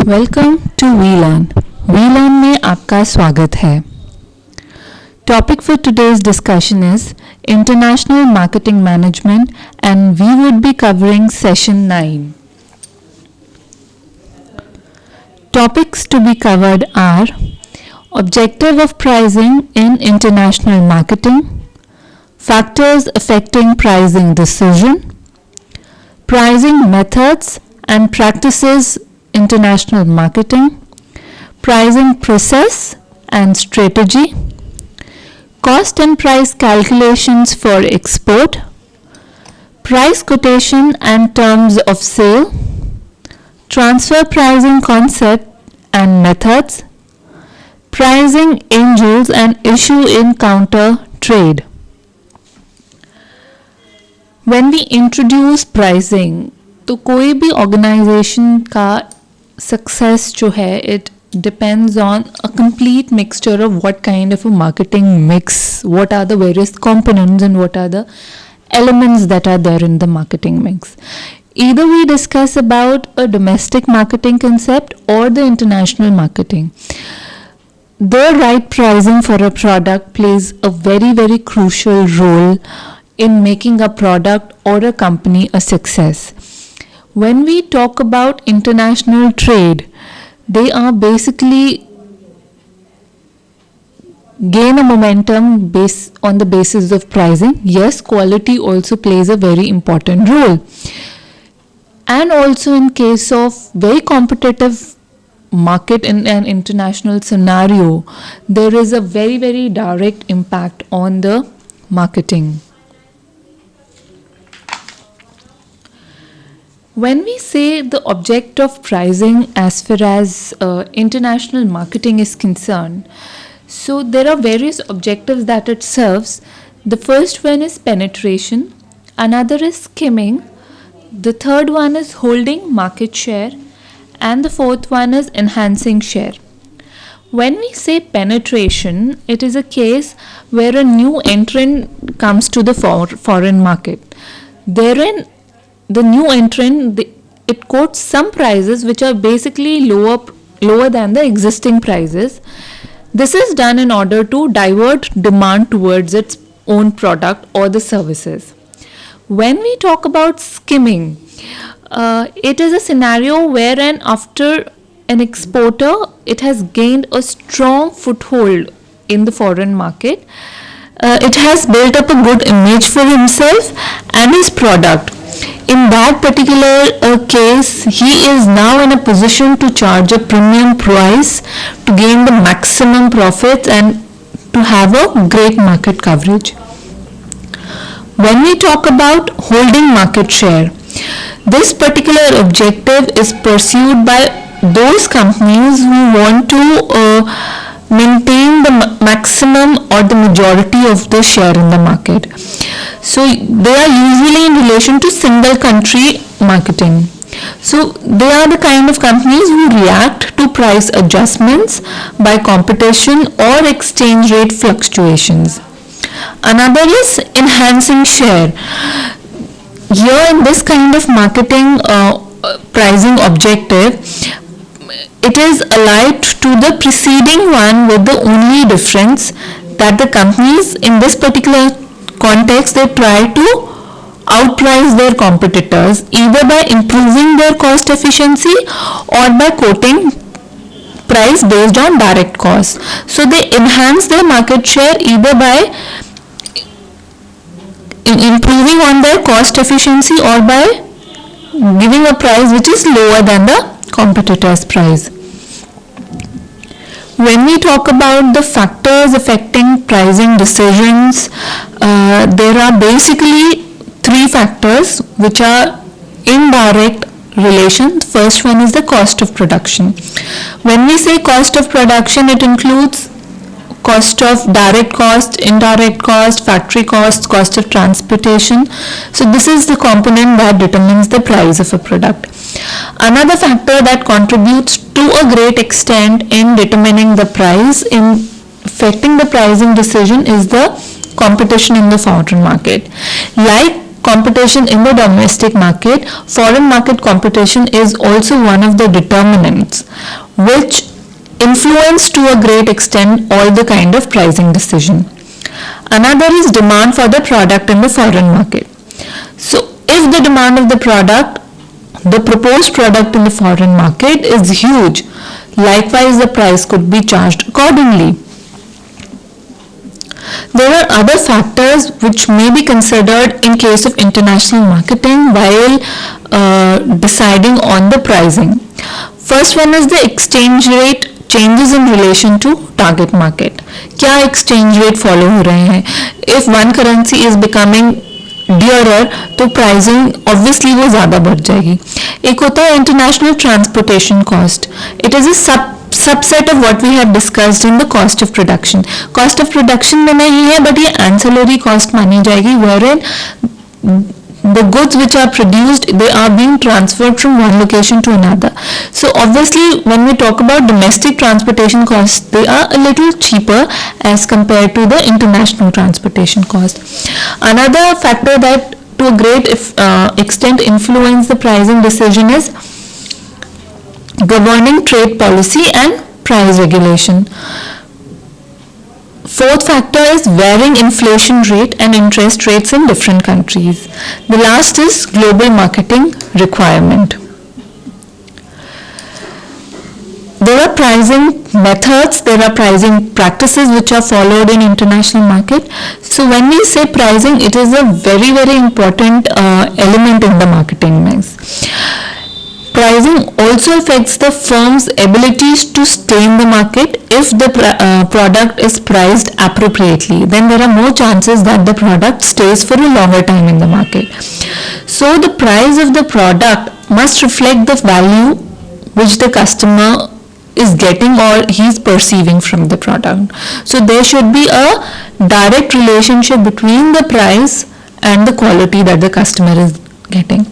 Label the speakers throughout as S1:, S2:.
S1: Welcome to we learn में आपका स्वागत है. Topic for today's discussion is International Marketing Management and we would be covering Session 9. Topics to be covered are Objective of Pricing in International Marketing, Factors affecting Pricing Decision, Pricing Methods and Practices International Marketing, Pricing Process and Strategy, Cost and Price Calculations for Export, Price Quotation and Terms of Sale, Transfer Pricing Concept and Methods, Pricing Angels and Issue in Countertrade. When we introduce pricing, तो कोई भी organization का success जो है it depends on a complete mixture of what kind of a marketing mix, what are the various components and what are the elements that are there in the marketing mix. Either we discuss about a domestic marketing concept or the international marketing. The right pricing for a product plays a very, very crucial role in making a product or a company a success. When we talk about international trade, they are basically gain a momentum based on the basis of pricing. Yes, quality also plays a very important role. And also in case of very competitive market in an international scenario, there is a very, very direct impact on the marketing. When we say the object of pricing as far as international marketing is concerned, so there are various objectives that it serves. The first one is penetration, another is skimming, the third one is holding market share, and the fourth one is enhancing share. When we say penetration, it is a case where a new entrant comes to the foreign market. Therein, the new entrant, it quotes some prices which are basically lower than the existing prices. This is done in order to divert demand towards its own product or the services. When we talk about skimming, it is a scenario wherein after an exporter, it has gained a strong foothold in the foreign market. It has built up a good image for himself and his product. In that particular case, he is now in a position to charge a premium price to gain the maximum profits and to have a great market coverage. When we talk about holding market share, this particular objective is pursued by those companies who want to maintain the maximum or the majority of the share in the market. So they are usually in relation to single country marketing. So they are the kind of companies who react to price adjustments by competition or exchange rate fluctuations. Another is enhancing share. Here in this kind of marketing pricing objective, it is allied to the preceding one with the only difference that the companies in this particular context, they try to outprice their competitors either by improving their cost efficiency or by quoting price based on direct cost. So they enhance their market share either by improving on their cost efficiency or by giving a price which is lower than the competitor's price. When we talk about the factors affecting pricing decisions, there are basically three factors which are in direct relation. The first one is the cost of production. When we say cost of production, it includes cost of direct cost, indirect cost, factory cost, cost of transportation. So this is the component that determines the price of a product. Another factor that contributes to a great extent in determining the price, in affecting the pricing decision, is the competition in the foreign market. Like competition in the domestic market, foreign market competition is also one of the determinants which influence to a great extent all the kind of pricing decision. Another is demand for the product in the foreign market. So if the demand of the product, the proposed product in the foreign market is huge, likewise the price could be charged accordingly. There are other factors which may be considered in case of international marketing while deciding on the pricing. First one is the exchange rate changes in relation to target market. क्या exchange rate follow हो रहे हैं? If one currency is becoming dearer तो pricing obviously वो ज़्यादा बढ़ जाएगी. एक होता है international transportation cost. It is a subset of what we have discussed in the cost of production. Cost of production में नहीं है but ये ancillary cost मानी जाएगी wherein the goods which are produced, they are being transferred from one location to another. So obviously when we talk about domestic transportation costs, they are a little cheaper as compared to the international transportation cost. Another factor that to a great extent influence the pricing decision is governing trade policy and price regulation. Fourth factor is varying inflation rate and interest rates in different countries. The last is global marketing requirement. There are pricing methods, there are pricing practices which are followed in international market. So when we say pricing, it is a very important element in the marketing mix. Pricing also affects the firm's abilities to stay in the market. If the product is priced appropriately, then there are more chances that the product stays for a longer time in the market. So the price of the product must reflect the value which the customer is getting or he is perceiving from the product. So there should be a direct relationship between the price and the quality that the customer is getting.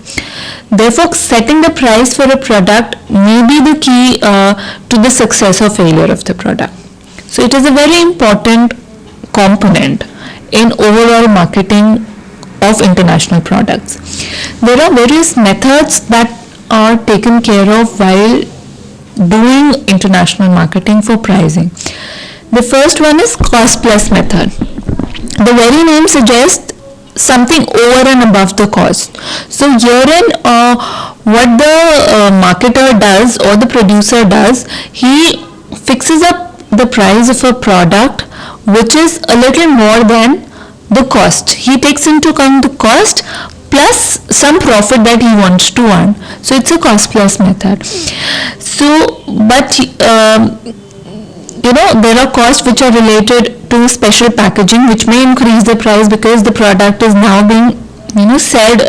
S1: Therefore, setting the price for a product may be the key to the success or failure of the product. So it is a very important component in overall marketing of international products. There are various methods that are taken care of while doing international marketing for pricing. The first one is cost plus method. The very name suggests something over and above the cost. So herein what the marketer does or the producer does, he fixes up the price of a product which is a little more than the cost. He takes into account the cost plus some profit that he wants to earn. So it's a cost plus method. So but there are costs which are related to special packaging which may increase the price because the product is now being sold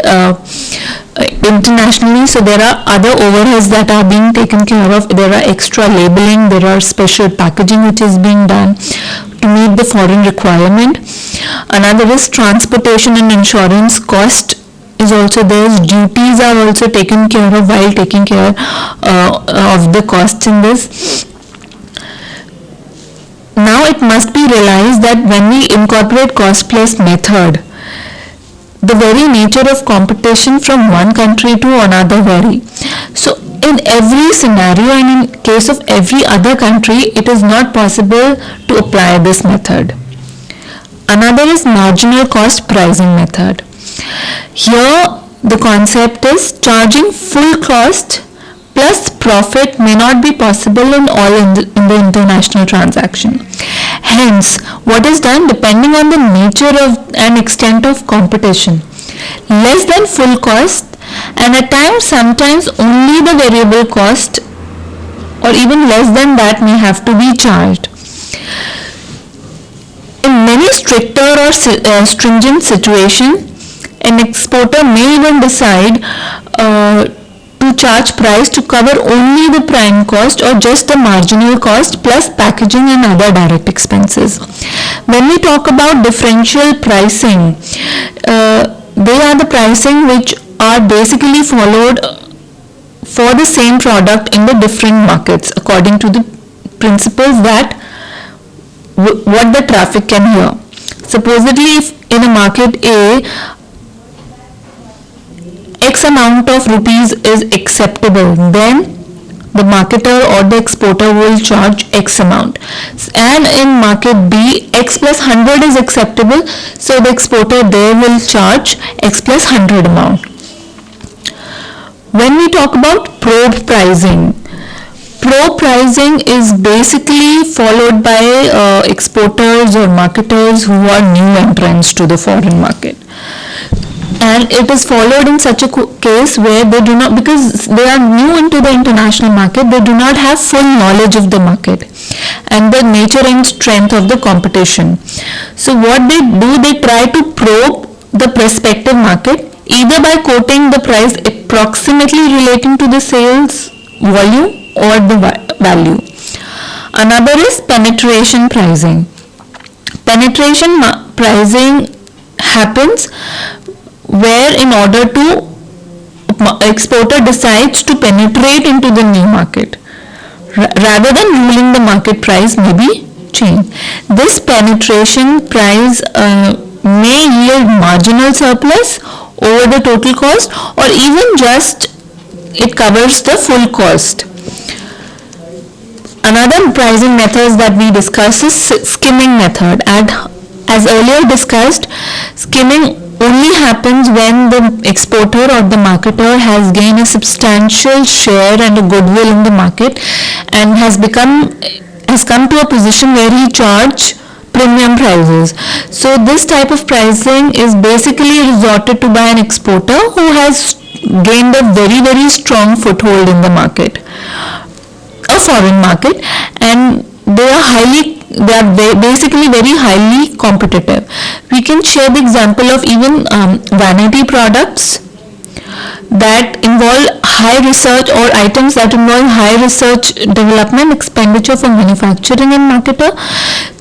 S1: internationally. So there are other overheads that are being taken care of. There are extra labeling, there are special packaging which is being done to meet the foreign requirement. Another is transportation and insurance cost is also there. Duties are also taken care of while taking care of the costs in this. Now it must be realized that when we incorporate cost plus method, the very nature of competition from one country to another vary. So in every scenario and in case of every other country, it is not possible to apply this method. Another is marginal cost pricing method. Here the concept is charging full cost plus profit may not be possible in the international transaction. Hence, what is done depending on the nature of and extent of competition. Less than full cost and at times sometimes only the variable cost or even less than that may have to be charged. In many stricter or stringent situations, an exporter may even decide to charge price to cover only the prime cost or just the marginal cost plus packaging and other direct expenses. When we talk about differential pricing, they are the pricing which are basically followed for the same product in the different markets according to the principles that what the traffic can hear. Supposedly if in a market A X amount of rupees is acceptable, then the marketer or the exporter will charge X amount. And in market B, X plus 100 is acceptable, so the exporter there will charge X plus 100 amount. When we talk about probe pricing is basically followed by exporters or marketers who are new entrants to the foreign market. And it is followed in such a case where they do not, because they are new into the international market, they do not have full knowledge of the market and the nature and strength of the competition. So what they do, they try to probe the prospective market either by quoting the price approximately relating to the sales volume or the value. Another is penetration pricing. Penetration pricing happens where in order to exporter decides to penetrate into the new market rather than ruling the market price may be changed. This penetration price may yield marginal surplus over the total cost, or even just it covers the full cost. Another pricing method that we discuss is skimming method. As earlier discussed, skimming only happens when the exporter or the marketer has gained a substantial share and a goodwill in the market and has come to a position where he charges premium prices. So this type of pricing is basically resorted to by an exporter who has gained a very strong foothold in the market, a foreign market, and they are basically very highly competitive. We can share the example of even vanity products that involve high research, or items that involve high research development expenditure for manufacturing and marketer.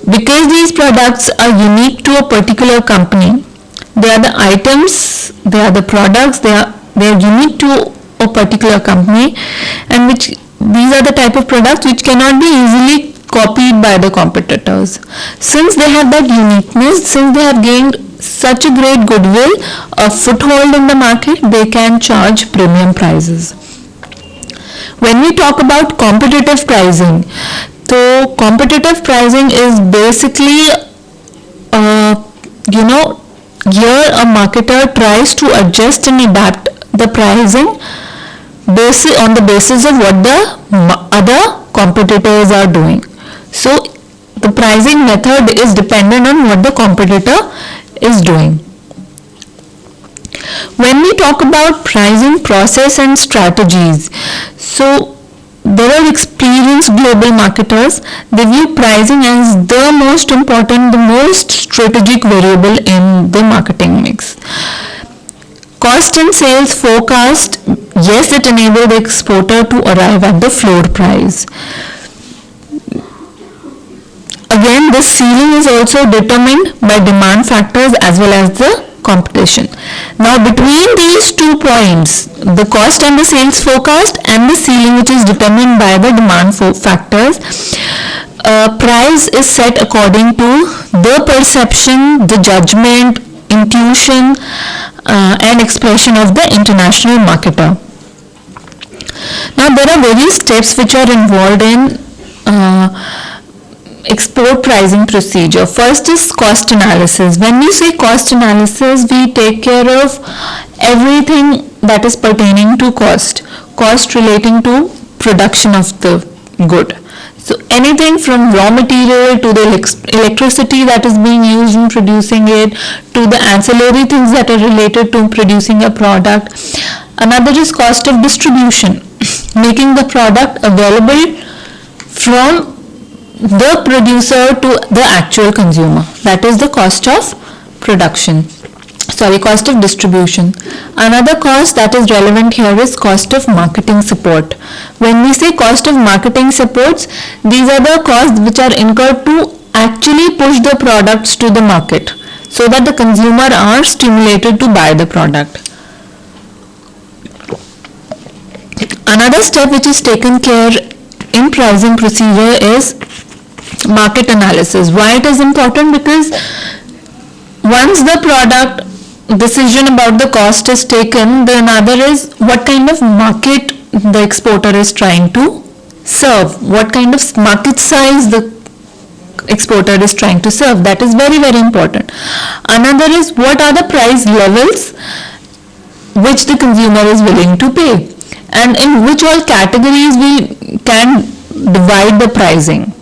S1: Because these products are unique to a particular company, they are the items, they are the products, they are unique to a particular company, and these are the type of products which cannot be easily copied by the competitors. Since they have that uniqueness, since they have gained such a great goodwill, a foothold in the market, they can charge premium prices. When we talk about competitive pricing, so competitive pricing is basically, here a marketer tries to adjust and adapt the pricing on the basis of what the other competitors are doing. So the pricing method is dependent on what the competitor is doing. When we talk about pricing process and strategies, so there are experienced global marketers. They view pricing as the most important, the most strategic variable in the marketing mix. Cost and sales forecast, yes, it enables the exporter to arrive at the floor price. Again, the ceiling is also determined by demand factors as well as the competition. Now, between these 2 points, the cost and the sales forecast and the ceiling, which is determined by the demand factors, price is set according to the perception, the judgment, intuition, and expression of the international marketer. Now, there are various steps which are involved in export pricing procedure. First is cost analysis. When we say cost analysis, we take care of everything that is pertaining to cost relating to production of the good. So anything from raw material to the electricity that is being used in producing it, to the ancillary things that are related to producing a product. Another is cost of distribution, making the product available from the producer to the actual consumer. That is the cost of cost of distribution. Another cost that is relevant here is cost of marketing support. When we say cost of marketing supports, these are the costs which are incurred to actually push the products to the market so that the consumer are stimulated to buy the product. Another step which is taken care in pricing procedure is market analysis. Why it is important? Because once the product decision about the cost is taken, the another is what kind of market the exporter is trying to serve, what kind of market size the exporter is trying to serve. That is very, very important. Another is what are the price levels which the consumer is willing to pay, and in which all categories we can divide the pricing.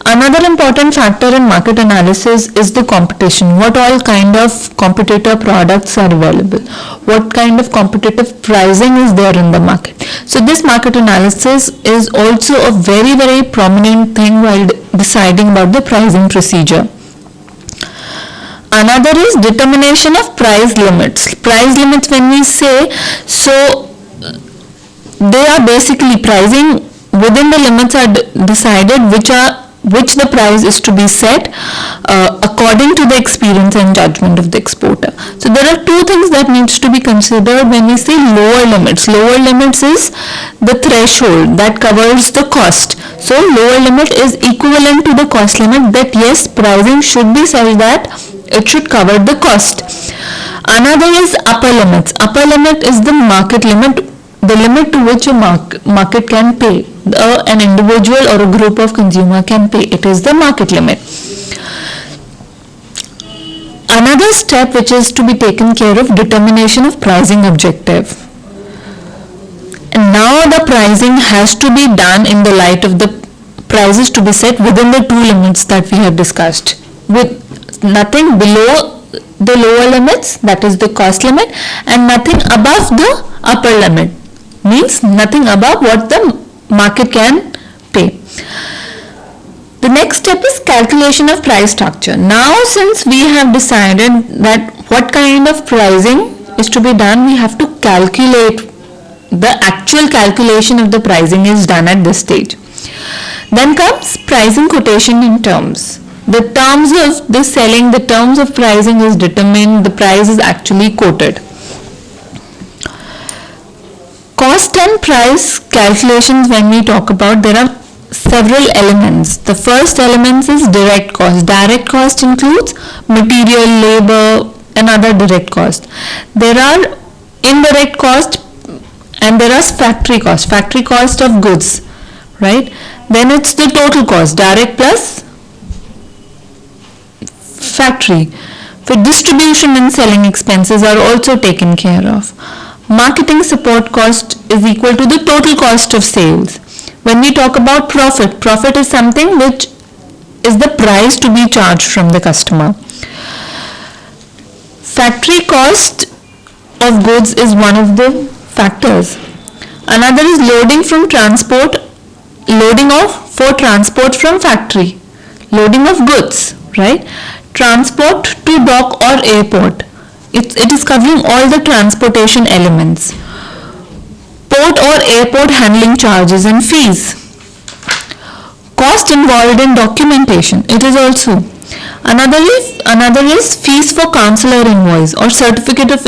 S1: Another important factor in market analysis is the competition. What all kind of competitor products are available? What kind of competitive pricing is there in the market? So this market analysis is also a very, very prominent thing while deciding about the pricing procedure. Another is determination of price limits. Price limits, when we say, so they are basically pricing within the limits are decided which the price is to be set according to the experience and judgment of the exporter. So there are two things that needs to be considered when we say lower limits. Lower limits is the threshold that covers the cost. So lower limit is equivalent to the cost limit, that yes, pricing should be such that it should cover the cost. Another is upper limits. Upper limit is the market limit, the limit to which a market can pay, an individual or a group of consumer can pay. It is the market limit. Another step which is to be taken care of, determination of pricing objective. And now the pricing has to be done in the light of the prices to be set within the two limits that we have discussed, with nothing below the lower limits, that is the cost limit, and nothing above the upper limit, means nothing above what the market can pay. The next step is calculation of price structure. Now since we have decided that what kind of pricing is to be done, we have to calculate, the actual calculation of the pricing is done at this stage. Then comes pricing quotation in terms. The terms of the selling, the terms of pricing is determined, the price is actually quoted. Cost and price calculations, when we talk about, there are several elements. The first element is direct cost. Direct cost includes material, labor, and other direct cost. There are indirect cost and there is factory cost of goods, right? Then it's the total cost, direct plus factory. For distribution and selling expenses are also taken care of. Marketing support cost is equal to the total cost of sales. When we talk about profit, profit is something which is the price to be charged from the customer. Factory cost of goods is one of the factors. Another is loading from transport, loading of for transport from factory, loading of goods, right? Transport to dock or airport. It is covering all the transportation elements. Port or airport handling charges and fees. Cost involved in documentation. It is also. Another is fees for consular invoice or certificate of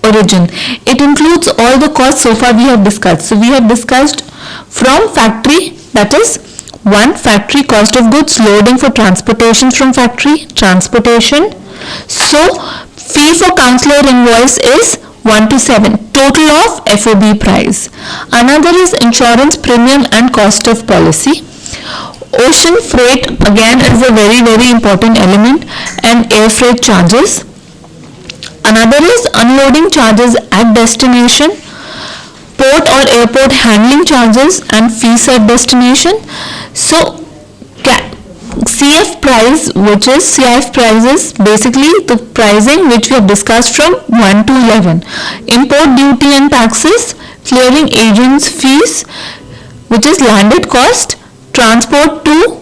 S1: origin. It includes all the costs so far we have discussed. So we have discussed from factory, that is one, factory cost of goods, loading for transportation from factory, transportation. So fee for consular invoice is 1 to 7, total of FOB price. Another is insurance premium and cost of policy. Ocean freight again is a very, very important element, and air freight charges. Another is unloading charges at destination, port or airport handling charges and fees at destination. So CF price, which is CIF prices, basically the pricing which we have discussed from 1 to 11. Import duty and taxes, clearing agents fees, which is landed cost, transport to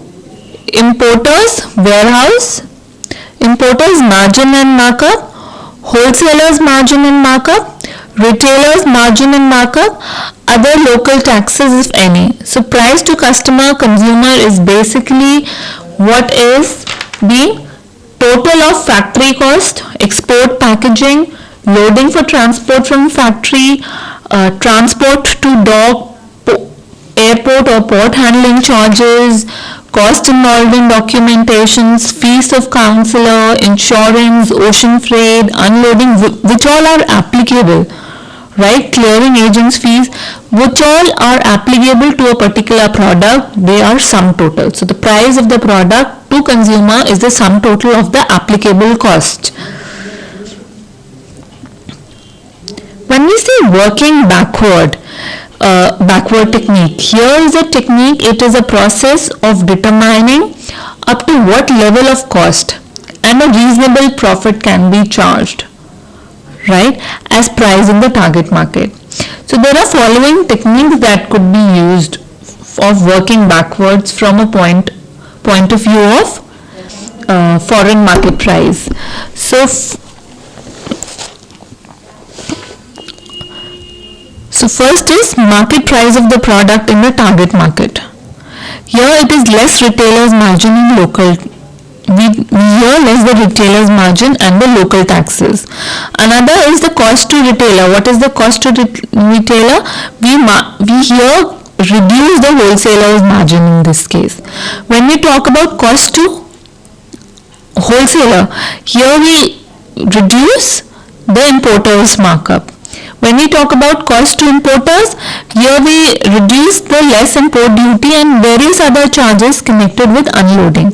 S1: importers, warehouse, importers margin and markup, wholesalers margin and markup, retailers margin and markup, other local taxes if any. So price to customer, consumer is basically what is the total of factory cost, export packaging, loading for transport from factory, transport to dock, airport or port handling charges, cost involved in documentations, fees of counselor, insurance, ocean freight, unloading, which all are applicable, right? Clearing agents fees, which all are applicable to a particular product, they are sum total. So the price of the product to consumer is the sum total of the applicable cost. When we say working backward technique, here is a technique, it is a process of determining up to what level of cost and a reasonable profit can be charged, right, as price in the target market. So there are following techniques that could be used of working backwards from a point of view of foreign market price. So first is market price of the product in the target market. Here it is less retailer's margin in local. Here less the retailer's margin and the local taxes. Another is the cost to retailer. What is the cost to retailer? We here reduce the wholesaler's margin in this case. When we talk about cost to wholesaler, here we reduce the importer's markup. When we talk about cost to importers, here we reduce the less import duty and various other charges connected with unloading.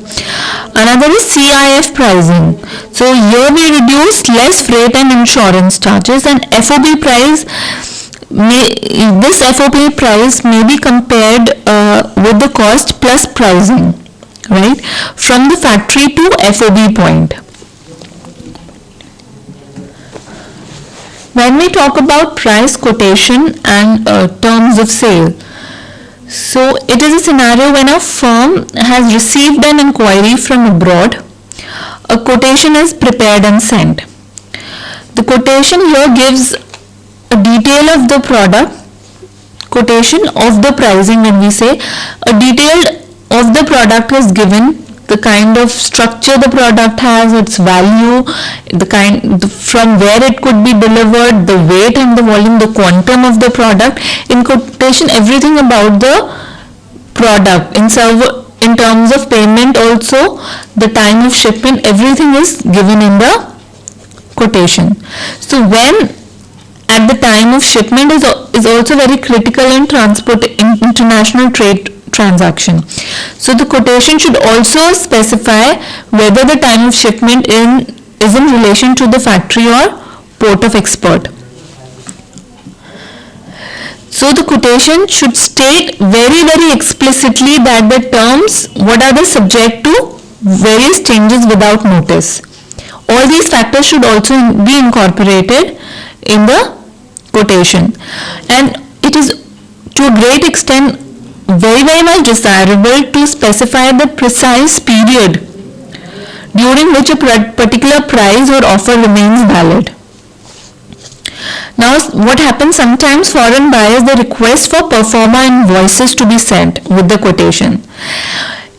S1: Another is CIF pricing. So here we reduce less freight and insurance charges, and FOB price, this FOB price may be compared with the cost plus pricing, right, from the factory to FOB point. When we talk about price quotation and terms of sale, so it is a scenario when a firm has received an inquiry from abroad, a quotation is prepared and sent. The quotation here gives a detail of the product, quotation of the pricing. When we say a detail of the product is given, the kind of structure the product has, its value, from where it could be delivered, the weight and the volume, the quantum of the product. In quotation, everything about the product. In terms of payment also, the time of shipment, everything is given in the quotation. So when at the time of shipment is also very critical in international trade transaction. So the quotation should also specify whether the time of shipment is in relation to the factory or port of export. So the quotation should state very, very explicitly that the terms, what are the subject to various changes without notice. All these factors should also be incorporated in the quotation, and it is to a great extent very, very much desirable to specify the precise period during which a particular price or offer remains valid. Now what happens, sometimes foreign buyers, they request for pro forma invoices to be sent with the quotation.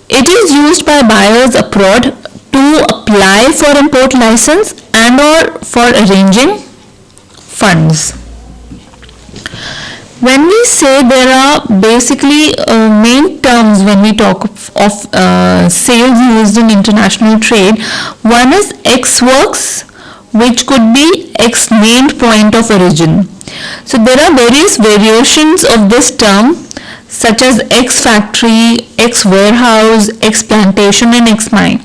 S1: It is used by buyers abroad to apply for import license and or for arranging funds. When we say there are basically main terms when we talk of sales used in international trade, one is X works, which could be X named point of origin. So there are various variations of this term, such as X factory, X warehouse, X plantation and X mine.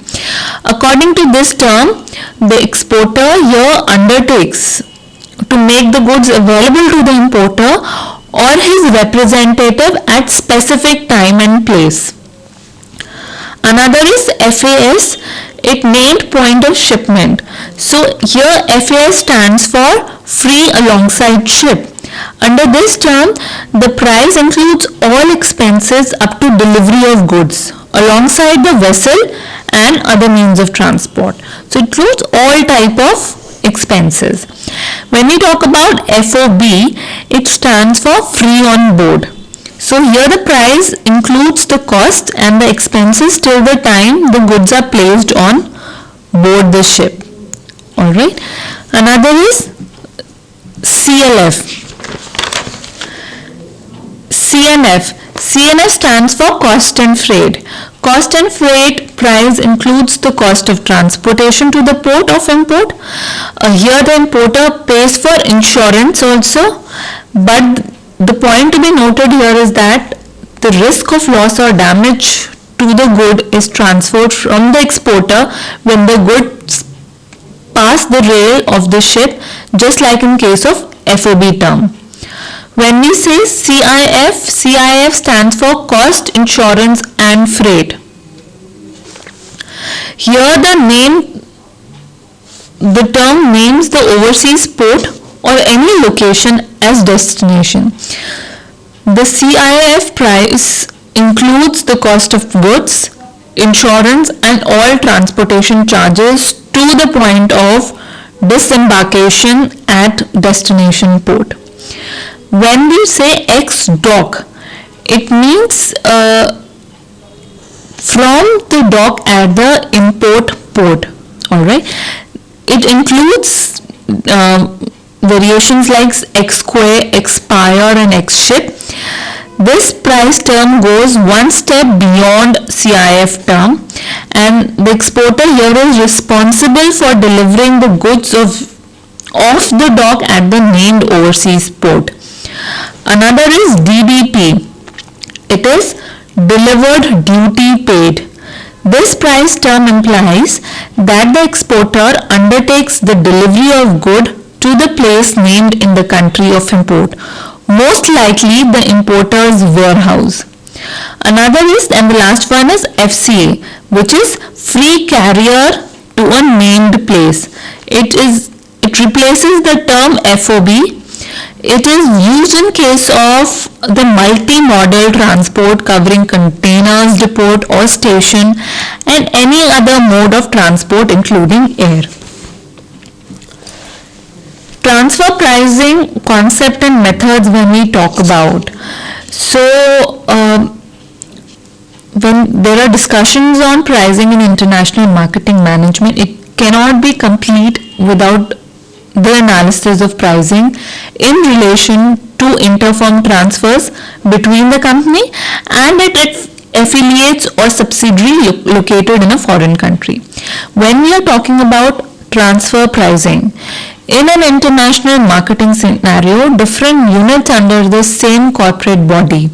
S1: According to this term, the exporter here undertakes to make the goods available to the importer or his representative at specific time and place. Another is FAS, it named point of shipment. So here FAS stands for free alongside ship. Under this term, the price includes all expenses up to delivery of goods alongside the vessel and other means of transport. So it includes all type of expenses. When we talk about FOB, it stands for free on board. So here the price includes the cost and the expenses till the time the goods are placed on board the ship. Alright. Another is CLF. CNF, CNF stands for cost and freight. Cost and freight price includes the cost of transportation to the port of import. Here the importer pays for insurance also, but the point to be noted here is that the risk of loss or damage to the good is transferred from the exporter when the goods pass the rail of the ship, just like in case of FOB term. When we say CIF, CIF stands for cost, insurance and freight. Here the term names the overseas port or any location as destination. The CIF price includes the cost of goods, insurance and all transportation charges to the point of disembarkation at destination port. When we say ex-dock, it means from the dock at the import port. Alright, it includes variations like ex-quay, expire and ex-ship. This price term goes one step beyond CIF term, and the exporter here is responsible for delivering the goods off the dock at the named overseas port. Another is DDP. It is delivered duty paid. This price term implies that the exporter undertakes the delivery of good to the place named in the country of import, most likely the importer's warehouse. Another is, and the last one is FCA, which is free carrier to a named place. It replaces the term FOB. It is used in case of the multi-modal transport covering containers, depot or station and any other mode of transport including air. Transfer pricing concept and methods when we talk about. So, when there are discussions on pricing in international marketing management, it cannot be complete without the analysis of pricing in relation to interfirm transfers between the company and its affiliates or subsidiary located in a foreign country. When we are talking about transfer pricing, in an international marketing scenario, different units under the same corporate body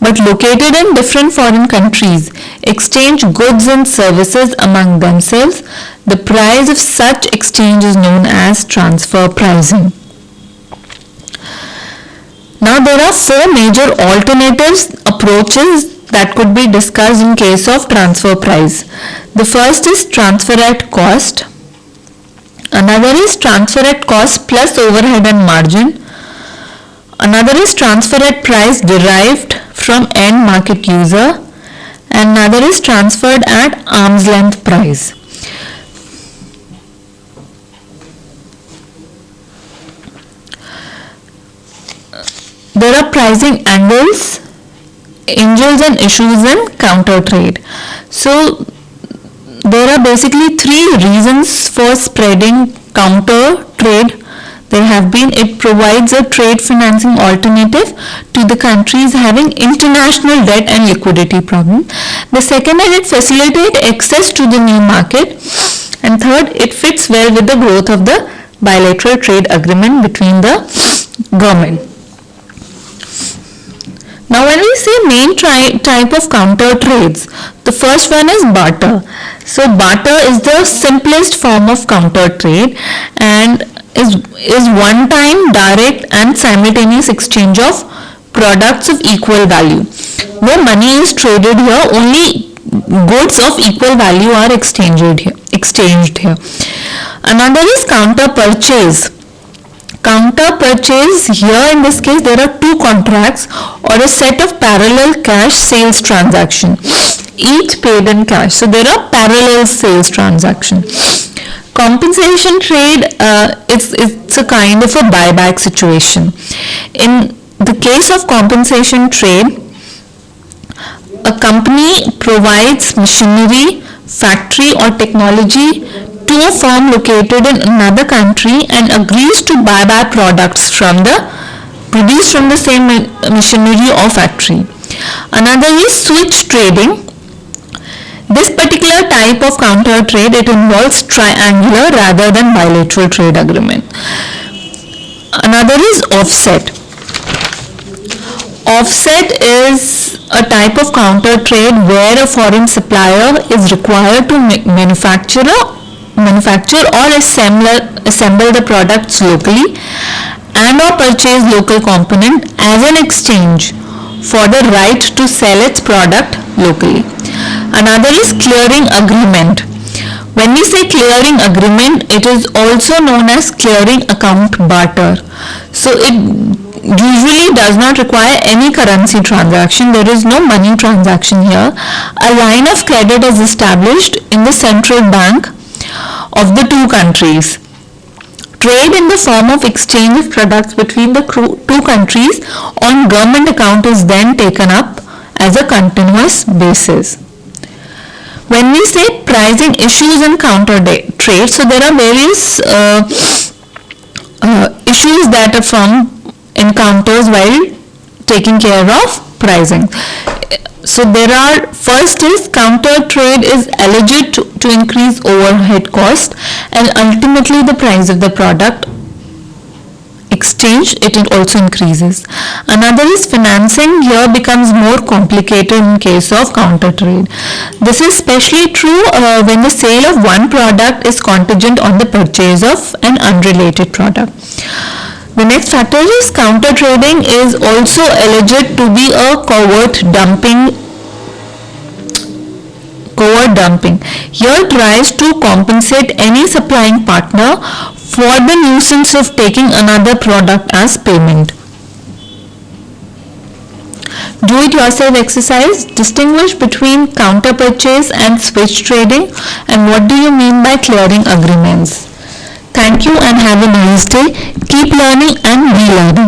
S1: but located in different foreign countries exchange goods and services among themselves. The price of such exchange is known as transfer pricing. Now there are four major alternatives approaches that could be discussed in case of transfer price. The first is transfer at cost. Another is transfer at cost plus overhead and margin. Another is transfer at price derived from end market user. And another is transferred at arm's length price. There are pricing angles, angles and issues in Countertrade. So there are basically three reasons for spreading Countertrade. There have been, it provides a trade financing alternative to the countries having international debt and liquidity problem. The second is it facilitates access to the new market. And third, it fits well with the growth of the bilateral trade agreement between the government. Now when we say main type of counter trades, the first one is barter. So barter is the simplest form of counter trade and is one-time direct and simultaneous exchange of products of equal value. No money is traded here, only goods of equal value are exchanged here. Another is counter purchase. Counter purchase, here in this case there are two contracts or a set of parallel cash sales transaction, each paid in cash. So there are parallel sales transaction. Compensation trade, it's a kind of a buyback situation. In the case of compensation trade, a company provides machinery, factory or technology to a firm located in another country and agrees to buy back products produced from the same machinery or factory. Another is switch trading. This particular type of counter trade, it involves triangular rather than bilateral trade agreement. Another is offset. Offset is a type of counter trade where a foreign supplier is required to manufacture or assemble the products locally and or purchase local component as an exchange for the right to sell its product locally. Another is clearing agreement. When we say clearing agreement, it is also known as clearing account barter. So it usually does not require any currency transaction. There is no money transaction here. A line of credit is established in the central bank of the two countries. Trade in the form of exchange of products between the two countries on government account is then taken up as a continuous basis. When we say pricing issues in counter trade, so there are various issues that a firm encounters while taking care of pricing. So there are, first is counter trade is alleged to increase overhead cost and ultimately the price of the product exchange, it also increases. Another is financing. Here becomes more complicated in case of counter trade. This is especially true when the sale of one product is contingent on the purchase of an unrelated product. The next factor is counter trading is also alleged to be a covert dumping. Here tries to compensate any supplying partner for the nuisance of taking another product as payment. Do it yourself exercise. Distinguish between counter purchase and switch trading, and what do you mean by clearing agreements. Thank you and have a nice day. Keep learning and be learning.